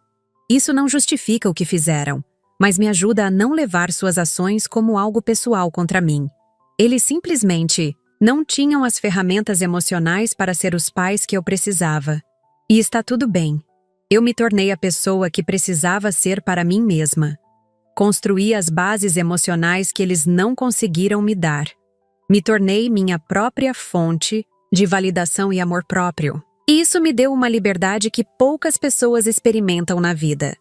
Isso não justifica o que fizeram, mas me ajuda a não levar suas ações como algo pessoal contra mim. Eles simplesmente não tinham as ferramentas emocionais para ser os pais que eu precisava. E está tudo bem. Eu me tornei a pessoa que precisava ser para mim mesma. Construí as bases emocionais que eles não conseguiram me dar. Me tornei minha própria fonte de validação e amor próprio. E isso me deu uma liberdade que poucas pessoas experimentam na vida.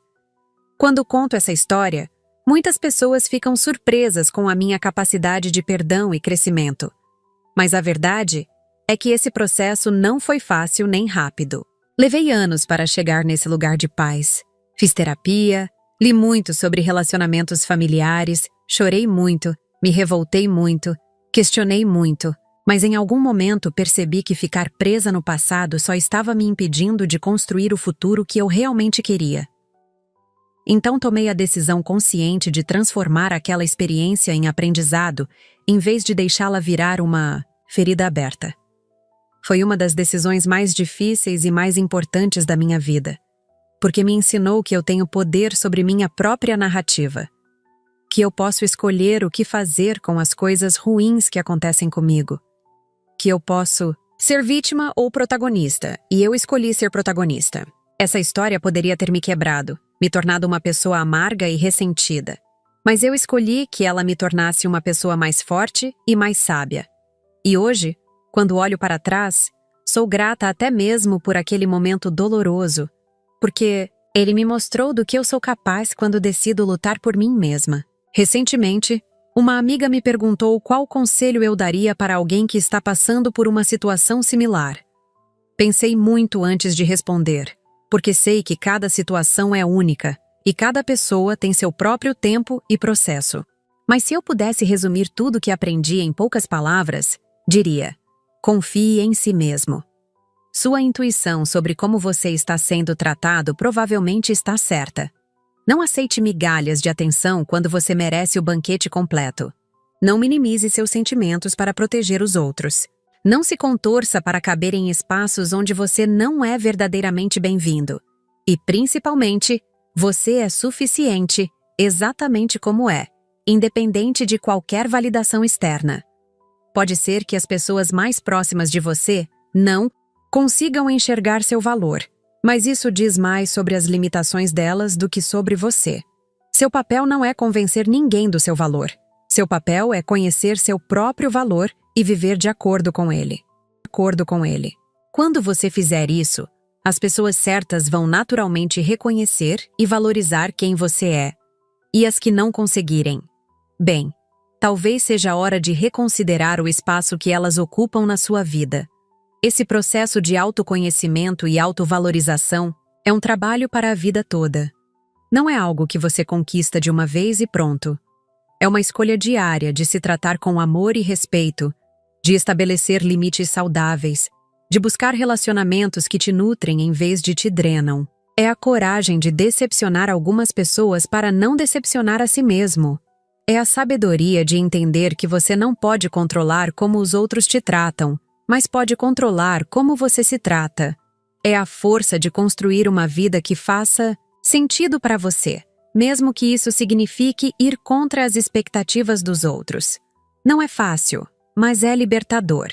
Quando conto essa história, muitas pessoas ficam surpresas com a minha capacidade de perdão e crescimento. Mas a verdade é que esse processo não foi fácil nem rápido. Levei anos para chegar nesse lugar de paz. Fiz terapia, li muito sobre relacionamentos familiares, chorei muito, me revoltei muito, questionei muito, mas em algum momento percebi que ficar presa no passado só estava me impedindo de construir o futuro que eu realmente queria. Então tomei a decisão consciente de transformar aquela experiência em aprendizado, em vez de deixá-la virar uma ferida aberta. Foi uma das decisões mais difíceis e mais importantes da minha vida, porque me ensinou que eu tenho poder sobre minha própria narrativa, que eu posso escolher o que fazer com as coisas ruins que acontecem comigo, que eu posso ser vítima ou protagonista, e eu escolhi ser protagonista. Essa história poderia ter me quebrado, me tornado uma pessoa amarga e ressentida, mas eu escolhi que ela me tornasse uma pessoa mais forte e mais sábia. E hoje, quando olho para trás, sou grata até mesmo por aquele momento doloroso, porque ele me mostrou do que eu sou capaz quando decido lutar por mim mesma. Recentemente, uma amiga me perguntou qual conselho eu daria para alguém que está passando por uma situação similar. Pensei muito antes de responder, porque sei que cada situação é única e cada pessoa tem seu próprio tempo e processo. Mas se eu pudesse resumir tudo que aprendi em poucas palavras, diria: confie em si mesmo. Sua intuição sobre como você está sendo tratado provavelmente está certa. Não aceite migalhas de atenção quando você merece o banquete completo. Não minimize seus sentimentos para proteger os outros. Não se contorça para caber em espaços onde você não é verdadeiramente bem-vindo. E, principalmente, você é suficiente exatamente como é, independente de qualquer validação externa. Pode ser que as pessoas mais próximas de você não consigam enxergar seu valor, mas isso diz mais sobre as limitações delas do que sobre você. Seu papel não é convencer ninguém do seu valor. Seu papel é conhecer seu próprio valor e viver de acordo com ele. Quando você fizer isso, as pessoas certas vão naturalmente reconhecer e valorizar quem você é. E as que não conseguirem, bem, talvez seja a hora de reconsiderar o espaço que elas ocupam na sua vida. Esse processo de autoconhecimento e autovalorização é um trabalho para a vida toda. Não é algo que você conquista de uma vez e pronto. É uma escolha diária de se tratar com amor e respeito, de estabelecer limites saudáveis, de buscar relacionamentos que te nutrem em vez de te drenam. É a coragem de decepcionar algumas pessoas para não decepcionar a si mesmo. É a sabedoria de entender que você não pode controlar como os outros te tratam, mas pode controlar como você se trata. É a força de construir uma vida que faça sentido para você, mesmo que isso signifique ir contra as expectativas dos outros. Não é fácil, mas é libertador.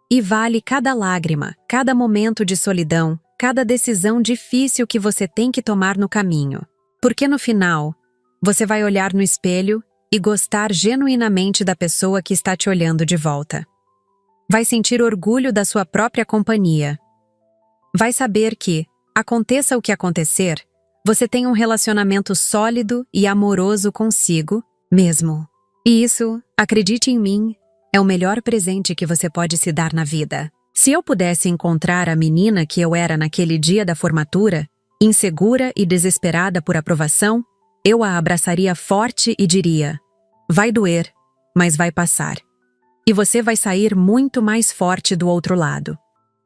E vale cada lágrima, cada momento de solidão, cada decisão difícil que você tem que tomar no caminho. Porque no final, você vai olhar no espelho e gostar genuinamente da pessoa que está te olhando de volta. Vai sentir orgulho da sua própria companhia. Vai saber que, aconteça o que acontecer, você tem um relacionamento sólido e amoroso consigo mesmo. E isso, acredite em mim, é o melhor presente que você pode se dar na vida. Se eu pudesse encontrar a menina que eu era naquele dia da formatura, insegura e desesperada por aprovação, eu a abraçaria forte e diria: vai doer, mas vai passar. E você vai sair muito mais forte do outro lado.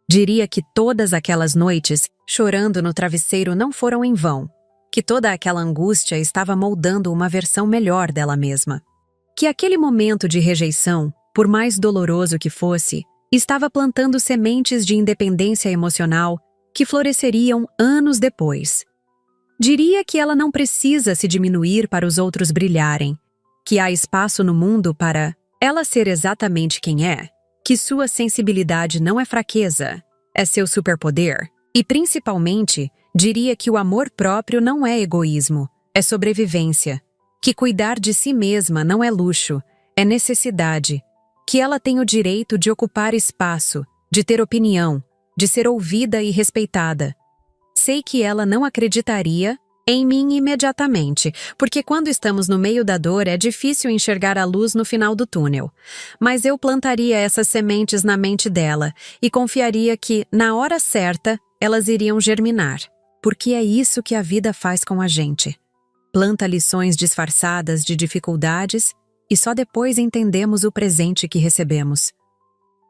Diria que todas aquelas noites, chorando no travesseiro, não foram em vão. Que toda aquela angústia estava moldando uma versão melhor dela mesma. Que aquele momento de rejeição, por mais doloroso que fosse, estava plantando sementes de independência emocional que floresceriam anos depois. Diria que ela não precisa se diminuir para os outros brilharem, que há espaço no mundo para ela ser exatamente quem é, que sua sensibilidade não é fraqueza, é seu superpoder. E principalmente, diria que o amor próprio não é egoísmo, é sobrevivência, que cuidar de si mesma não é luxo, é necessidade, que ela tem o direito de ocupar espaço, de ter opinião, de ser ouvida e respeitada. Sei que ela não acreditaria em mim imediatamente, porque quando estamos no meio da dor é difícil enxergar a luz no final do túnel. Mas eu plantaria essas sementes na mente dela e confiaria que, na hora certa, elas iriam germinar. Porque é isso que a vida faz com a gente. Planta lições disfarçadas de dificuldades e só depois entendemos o presente que recebemos.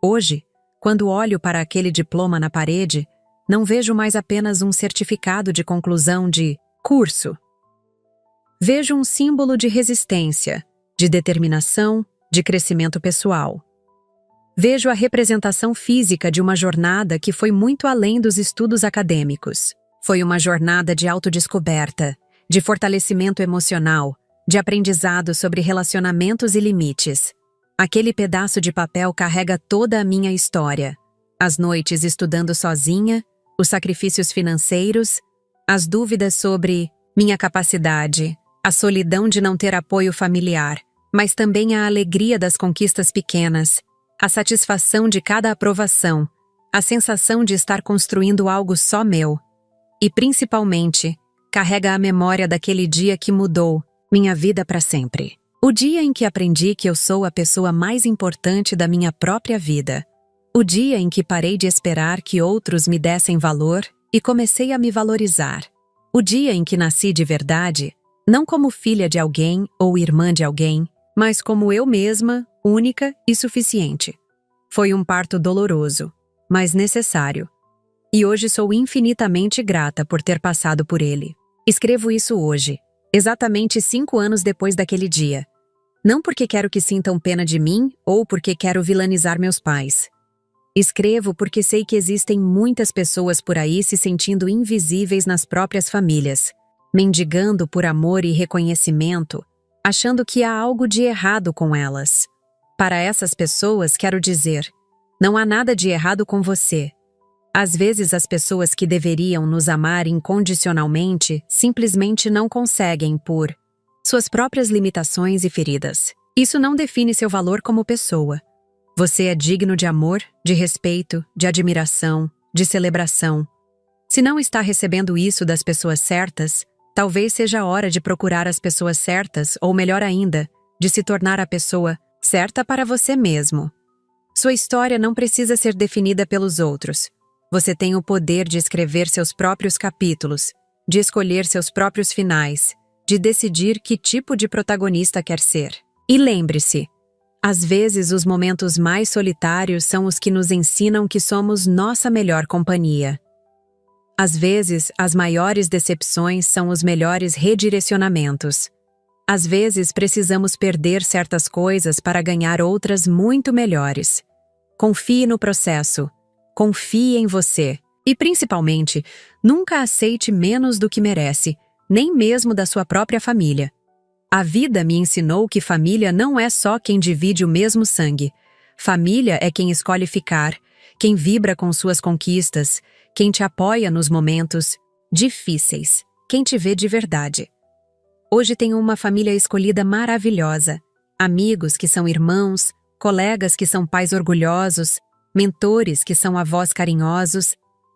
Hoje, quando olho para aquele diploma na parede, não vejo mais apenas um certificado de conclusão de curso. Vejo um símbolo de resistência, de determinação, de crescimento pessoal. Vejo a representação física de uma jornada que foi muito além dos estudos acadêmicos. Foi uma jornada de autodescoberta, de fortalecimento emocional, de aprendizado sobre relacionamentos e limites. Aquele pedaço de papel carrega toda a minha história. As noites estudando sozinha, os sacrifícios financeiros, as dúvidas sobre minha capacidade, a solidão de não ter apoio familiar, mas também a alegria das conquistas pequenas, a satisfação de cada aprovação, a sensação de estar construindo algo só meu. E, principalmente, carrega a memória daquele dia que mudou minha vida para sempre. O dia em que aprendi que eu sou a pessoa mais importante da minha própria vida. O dia em que parei de esperar que outros me dessem valor e comecei a me valorizar. O dia em que nasci de verdade, não como filha de alguém ou irmã de alguém, mas como eu mesma, única e suficiente. Foi um parto doloroso, mas necessário. E hoje sou infinitamente grata por ter passado por ele. Escrevo isso hoje, exatamente 5 anos depois daquele dia. Não porque quero que sintam pena de mim ou porque quero vilanizar meus pais. Escrevo porque sei que existem muitas pessoas por aí se sentindo invisíveis nas próprias famílias, mendigando por amor e reconhecimento, achando que há algo de errado com elas. Para essas pessoas, quero dizer, não há nada de errado com você. Às vezes as pessoas que deveriam nos amar incondicionalmente simplesmente não conseguem por suas próprias limitações e feridas. Isso não define seu valor como pessoa. Você é digno de amor, de respeito, de admiração, de celebração. Se não está recebendo isso das pessoas certas, talvez seja a hora de procurar as pessoas certas ou, melhor ainda, de se tornar a pessoa certa para você mesmo. Sua história não precisa ser definida pelos outros. Você tem o poder de escrever seus próprios capítulos, de escolher seus próprios finais, de decidir que tipo de protagonista quer ser. E lembre-se, às vezes os momentos mais solitários são os que nos ensinam que somos nossa melhor companhia. Às vezes, as maiores decepções são os melhores redirecionamentos. Às vezes, precisamos perder certas coisas para ganhar outras muito melhores. Confie no processo. Confie em você. E, principalmente, nunca aceite menos do que merece, nem mesmo da sua própria família. A vida me ensinou que família não é só quem divide o mesmo sangue. Família é quem escolhe ficar, quem vibra com suas conquistas, quem te apoia nos momentos difíceis, quem te vê de verdade. Hoje tenho uma família escolhida maravilhosa, amigos que são irmãos, colegas que são pais orgulhosos, mentores que são avós carinhosos,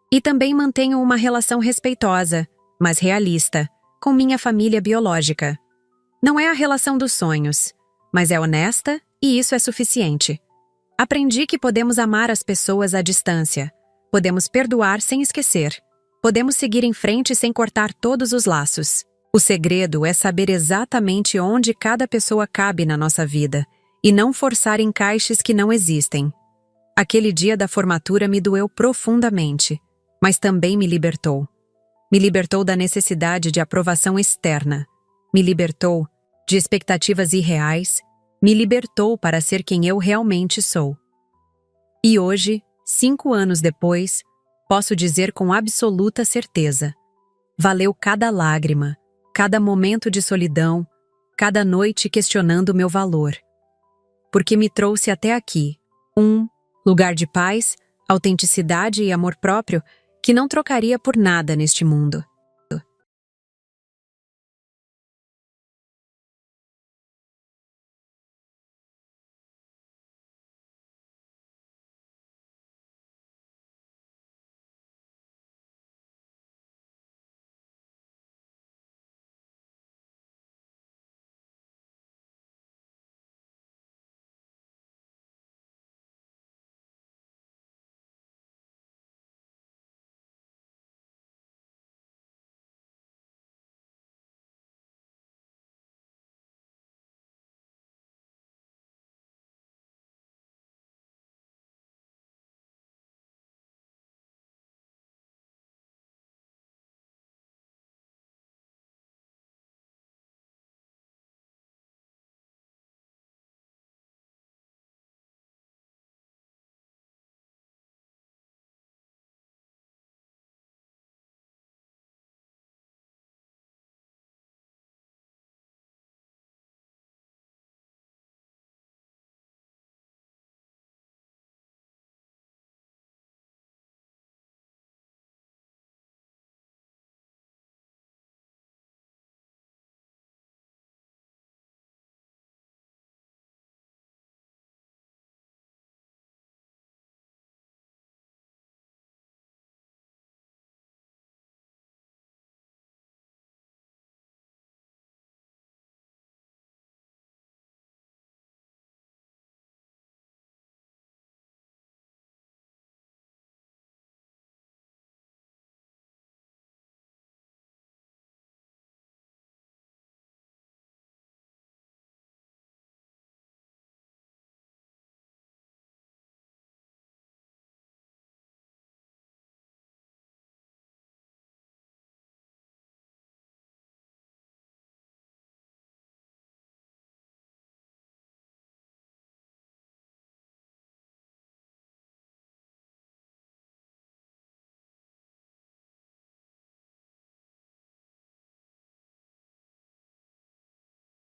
e também mantenho uma relação respeitosa, mas realista, com minha família biológica. Não é a relação dos sonhos, mas é honesta e isso é suficiente. Aprendi que podemos amar as pessoas à distância, podemos perdoar sem esquecer, podemos seguir em frente sem cortar todos os laços. O segredo é saber exatamente onde cada pessoa cabe na nossa vida e não forçar encaixes que não existem. Aquele dia da formatura me doeu profundamente, mas também me libertou. Me libertou da necessidade de aprovação externa. Me libertou de expectativas irreais. Me libertou para ser quem eu realmente sou. E hoje, 5 anos depois, posso dizer com absoluta certeza: valeu cada lágrima, cada momento de solidão, cada noite questionando meu valor. Porque me trouxe até aqui, um lugar de paz, autenticidade e amor próprio que não trocaria por nada neste mundo.